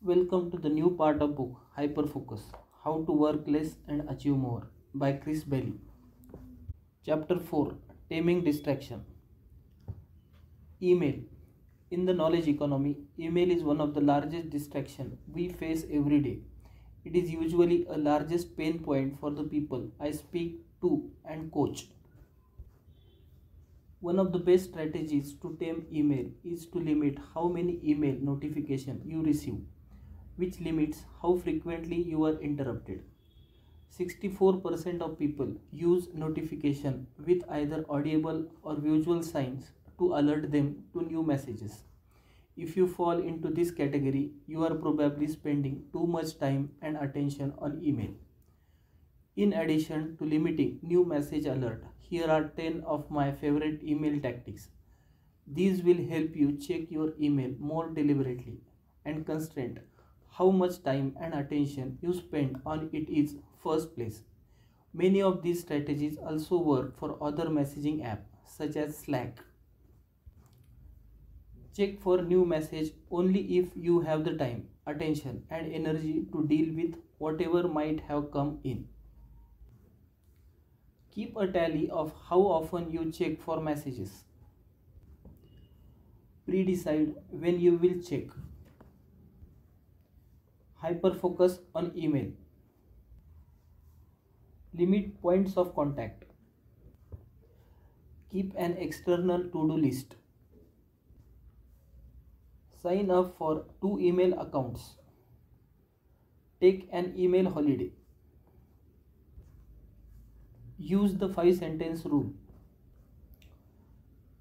Welcome to the new part of book Hyperfocus: How to Work Less and Achieve More by Chris Bailey. Chapter 4: Taming Distraction. Email. In the knowledge economy, email is one of the largest distractions we face every day. It is usually a largest pain point for the people I speak to and coach. One of the best strategies to tame email is to limit how many email notifications you receive, which limits how frequently you are interrupted. 64% of people use notification with either audible or visual signs to alert them to new messages. If you fall into this category, you are probably spending too much time and attention on email. In addition to limiting new message alert, here are 10 of my favorite email tactics. These will help you check your email more deliberately and constrain how much time and attention you spend on it is first place. Many of these strategies also work for other messaging apps such as Slack. Check for new message only if you have the time, attention and energy to deal with whatever might have come in. Keep a tally of how often you check for messages. Predecide when you will check. Hyperfocus on email. Limit points of contact. Keep an external to-do list. Sign up for 2 email accounts. Take an email holiday. Use the 5-sentence rule.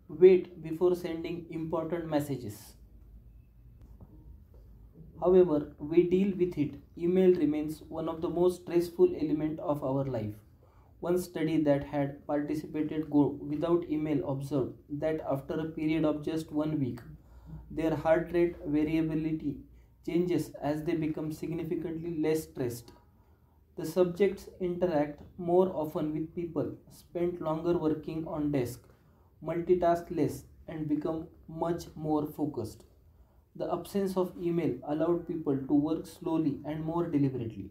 Wait before sending important messages. However, we deal with it. Email remains one of the most stressful elements of our life. One study that had participated go without email observed that after a period of just 1 week, their heart rate variability changes as they become significantly less stressed. The subjects interact more often with people, spend longer working on desk, multitask less, and become much more focused. The absence of email allowed people to work slowly and more deliberately.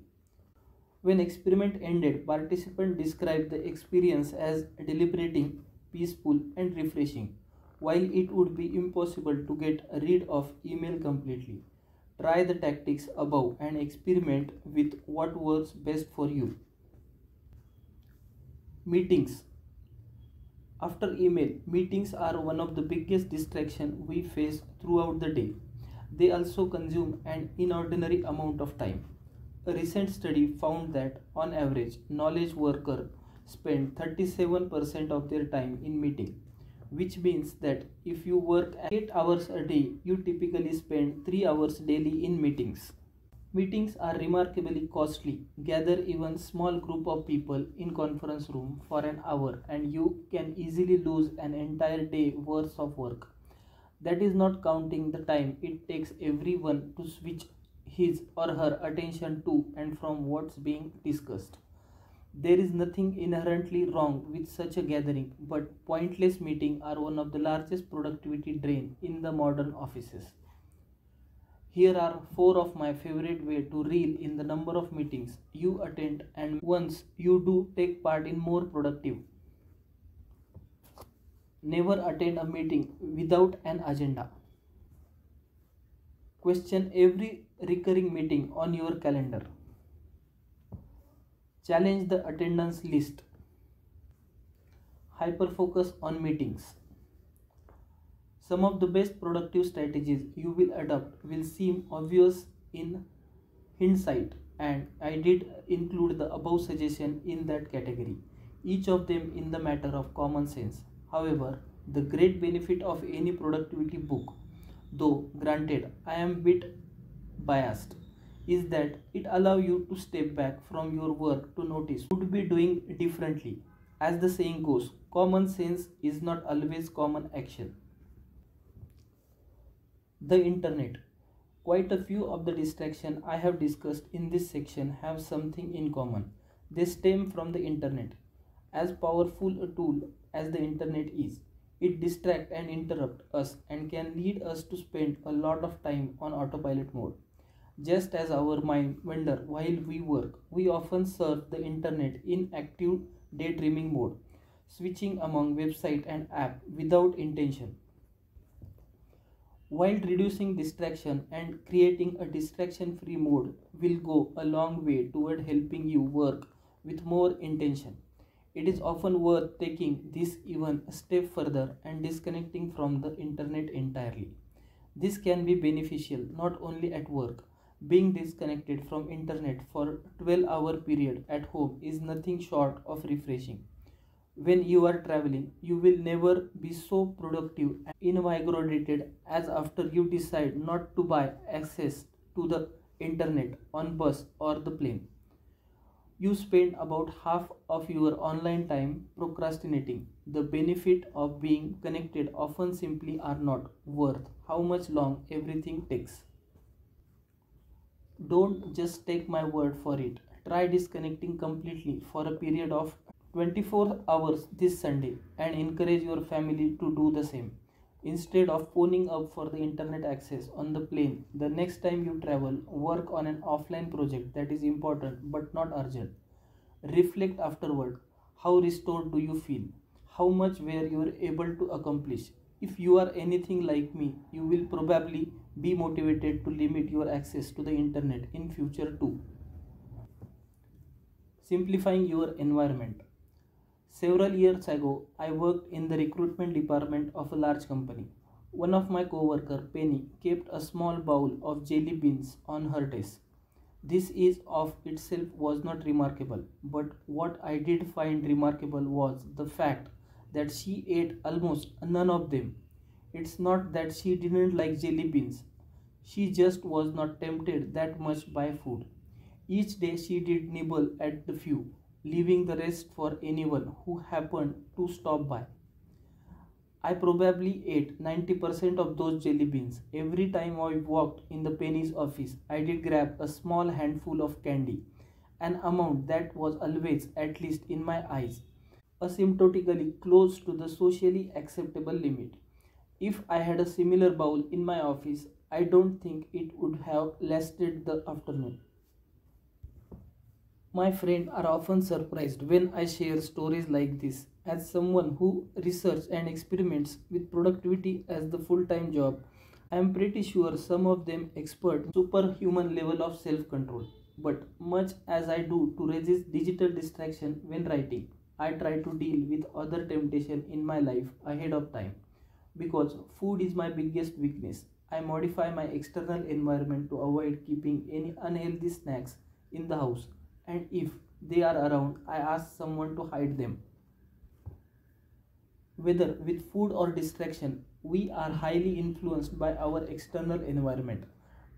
When experiment ended, participants described the experience as deliberating, peaceful, and refreshing. While it would be impossible to get rid of email completely, try the tactics above and experiment with what works best for you. Meetings. After email, meetings are one of the biggest distractions we face throughout the day. They also consume an inordinate amount of time. A recent study found that, on average, knowledge workers spend 37% of their time in meeting, which means that if you work 8 hours a day, you typically spend 3 hours daily in meetings. Meetings are remarkably costly. Gather even small group of people in conference room for an hour and you can easily lose an entire day worth of work. That is not counting the time it takes everyone to switch his or her attention to and from what's being discussed. There is nothing inherently wrong with such a gathering, but pointless meetings are one of the largest productivity drain in the modern offices. Here are 4 of my favorite ways to reel in the number of meetings you attend and once you do take part in more productive. Never attend a meeting without an agenda. Question every recurring meeting on your calendar. Challenge the attendance list. Hyperfocus on meetings. Some of the best productive strategies you will adopt will seem obvious in hindsight, and I did include the above suggestion in that category, each of them in the matter of common sense. However, the great benefit of any productivity book, though granted I am a bit biased, is that it allows you to step back from your work to notice what you would be doing differently. As the saying goes, common sense is not always common action. The internet. Quite a few of the distractions I have discussed in this section have something in common. They stem from the internet. As powerful a tool as the internet is, it distracts and interrupts us and can lead us to spend a lot of time on autopilot mode. Just as our mind wander while we work, we often surf the internet in active daydreaming mode, switching among website and app without intention. While reducing distraction and creating a distraction free mode will go a long way toward helping you work with more intention. It is often worth taking this even a step further and disconnecting from the internet entirely. This can be beneficial not only at work. Being disconnected from internet for 12-hour period at home is nothing short of refreshing. When you are traveling, you will never be so productive and invigorated as after you decide not to buy access to the internet on bus or the plane. You spend about half of your online time procrastinating. The benefit of being connected often simply are not worth how much long everything takes. Don't just take my word for it. Try disconnecting completely for a period of 24 hours this Sunday and encourage your family to do the same. Instead of phoning up for the internet access on the plane, the next time you travel, work on an offline project that is important but not urgent. Reflect afterward. How restored do you feel? How much were you able to accomplish? If you are anything like me, you will probably be motivated to limit your access to the internet in future too. Simplifying your environment. Several years ago, I worked in the recruitment department of a large company. One of my coworker, Penny, kept a small bowl of jelly beans on her desk. This is of itself was not remarkable, but what I did find remarkable was the fact that she ate almost none of them. It's not that she didn't like jelly beans, she just was not tempted that much by food. Each day she did nibble at the few, leaving the rest for anyone who happened to stop by. I probably ate 90% of those jelly beans. Every time I walked in the Penny's office, I did grab a small handful of candy, an amount that was always, at least in my eyes, asymptotically close to the socially acceptable limit. If I had a similar bowl in my office, I don't think it would have lasted the afternoon. My friends are often surprised when I share stories like this. As someone who researches and experiments with productivity as the full-time job, I am pretty sure some of them expert superhuman level of self-control. But much as I do to resist digital distraction when writing, I try to deal with other temptation in my life ahead of time. Because food is my biggest weakness, I modify my external environment to avoid keeping any unhealthy snacks in the house, and if they are around, I ask someone to hide them. Whether with food or distraction, we are highly influenced by our external environment.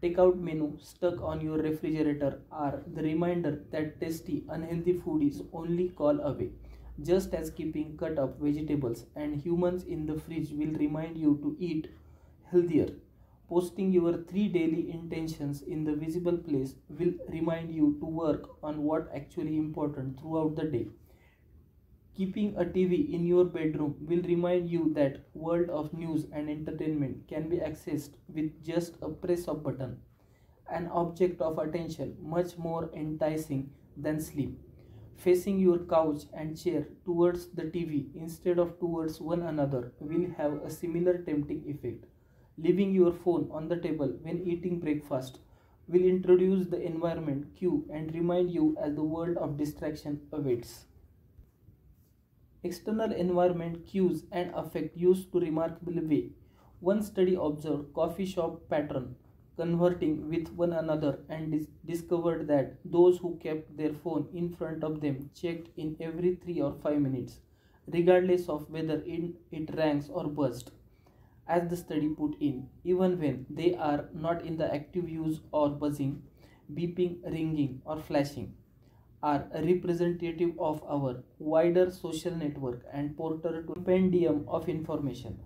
Takeout menu stuck on your refrigerator are the reminder that tasty, unhealthy food is only call away. Just as keeping cut up vegetables and humans in the fridge will remind you to eat healthier. Posting your 3 daily intentions in the visible place will remind you to work on what actually important throughout the day. Keeping a TV in your bedroom will remind you that world of news and entertainment can be accessed with just a press of button. An object of attention much more enticing than sleep. Facing your couch and chair towards the TV instead of towards one another will have a similar tempting effect. Leaving your phone on the table when eating breakfast will introduce the environment cue and remind you as the world of distraction awaits. External environment cues and affect used to remarkable way. One study observed coffee shop pattern converting with one another and discovered that those who kept their phone in front of them checked in every 3 or 5 minutes, regardless of whether it ranks or buzzed. As the study put in, even when they are not in the active use or buzzing, beeping, ringing, or flashing, are representative of our wider social network and porter to compendium of information.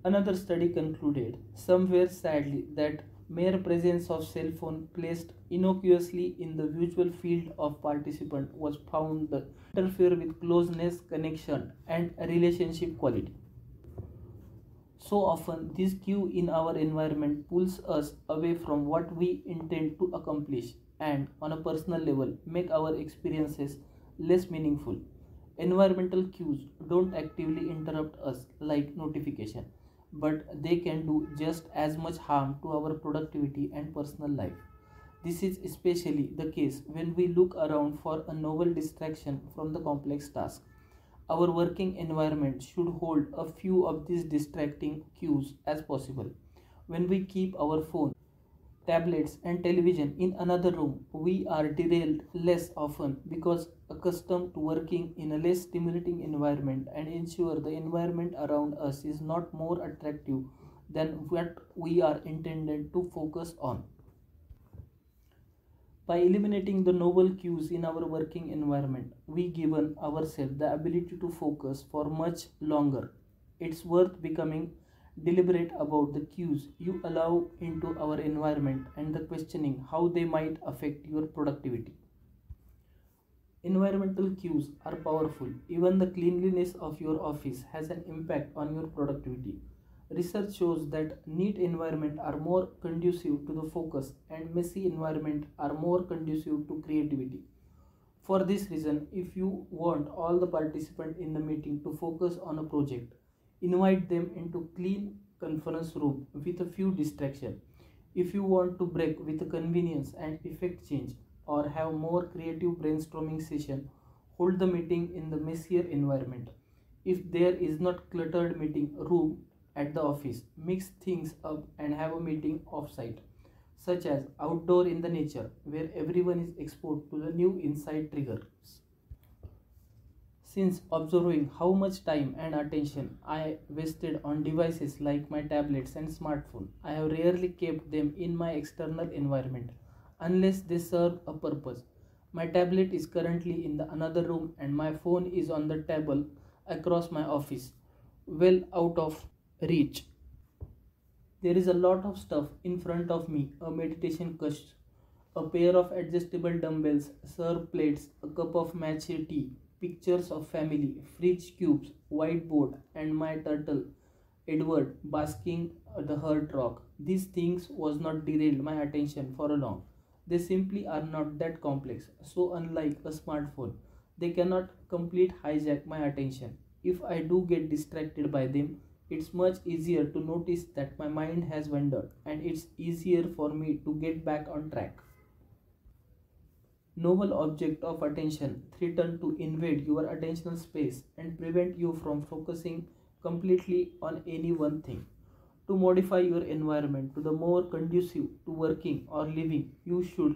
Another study concluded, somewhere sadly, that mere presence of cell phone placed innocuously in the visual field of participant was found to interfere with closeness, connection, and relationship quality. So often, this cue in our environment pulls us away from what we intend to accomplish and, on a personal level, make our experiences less meaningful. Environmental cues don't actively interrupt us like notification, but they can do just as much harm to our productivity and personal life. This is especially the case when we look around for a novel distraction from the complex task. Our working environment should hold a few of these distracting cues as possible. When we keep our phone, tablets, and television in another room, we are derailed less often because accustomed to working in a less stimulating environment and ensure the environment around us is not more attractive than what we are intended to focus on. By eliminating the novel cues in our working environment, we given ourselves the ability to focus for much longer. It's worth becoming deliberate about the cues you allow into our environment and the questioning how they might affect your productivity. Environmental cues are powerful. Even the cleanliness of your office has an impact on your productivity. Research shows that neat environments are more conducive to the focus and messy environments are more conducive to creativity. For this reason, if you want all the participants in the meeting to focus on a project, invite them into clean conference room with a few distractions. If you want to break with a convenience and effect change or have more creative brainstorming session, hold the meeting in the messier environment. If there is not cluttered meeting room at the office, mix things up and have a meeting off-site, such as outdoor in the nature where everyone is exposed to the new insight triggers. Since observing how much time and attention I wasted on devices like my tablets and smartphone, I have rarely kept them in my external environment unless they serve a purpose. My tablet is currently in the another room and my phone is on the table across my office, well out of reach. There is a lot of stuff in front of me, a meditation couch, a pair of adjustable dumbbells, serve plates, a cup of matcha tea, pictures of family, fridge cubes, whiteboard, and my turtle, Edward, basking the hard rock. These things was not derailed my attention for a long. They simply are not that complex. So unlike a smartphone, they cannot complete hijack my attention. If I do get distracted by them, it's much easier to notice that my mind has wandered and it's easier for me to get back on track. Novel object of attention threaten to invade your attentional space and prevent you from focusing completely on any one thing. To modify your environment to the more conducive to working or living, you should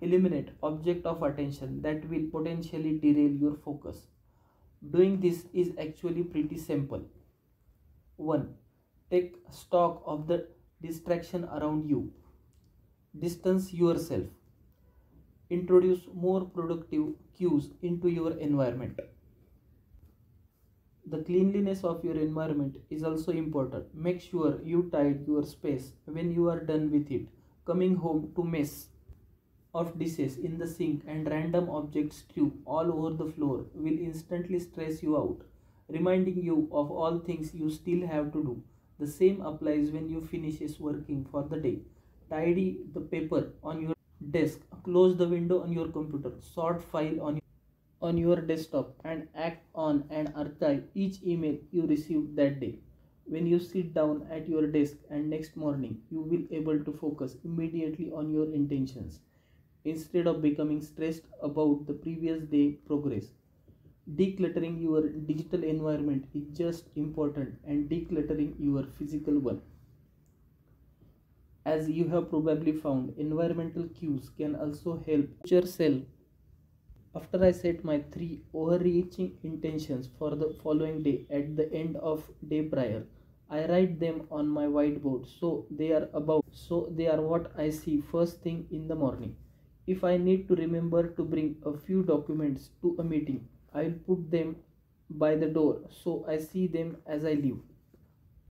eliminate object of attention that will potentially derail your focus. Doing this is actually pretty simple. 1. Take stock of the distraction around you. Distance yourself. Introduce more productive cues into your environment. The cleanliness of your environment is also important. Make sure you tidy your space when you are done with it. Coming home to mess of dishes in the sink and random objects strewn all over the floor will instantly stress you out, reminding you of all things you still have to do. The same applies when you finishes working for the day. Tidy the paper on your desk, close the window on your computer, sort file on your desktop and act on and archive each email you received that day. When you sit down at your desk and next morning, you will able to focus immediately on your intentions instead of becoming stressed about the previous day progress. Decluttering your digital environment is just important and decluttering your physical one. As you have probably found, environmental cues can also help yourself. After I set my three overreaching intentions for the following day at the end of day prior, I write them on my whiteboard so they are what I see first thing in the morning. If I need to remember to bring a few documents to a meeting, I'll put them by the door so I see them as I leave.